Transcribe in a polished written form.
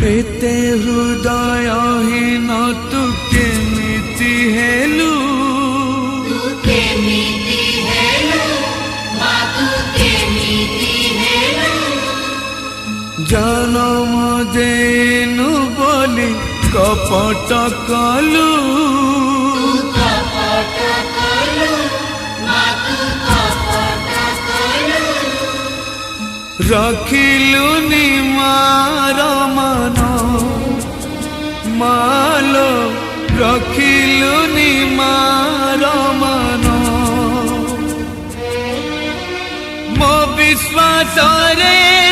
एते हृदयहीन तू केमिति हेलु जनम देनु बोली कपट कलु रखिलुनि मार मन मालो रखिलुनि मार मन मो विश्वास रे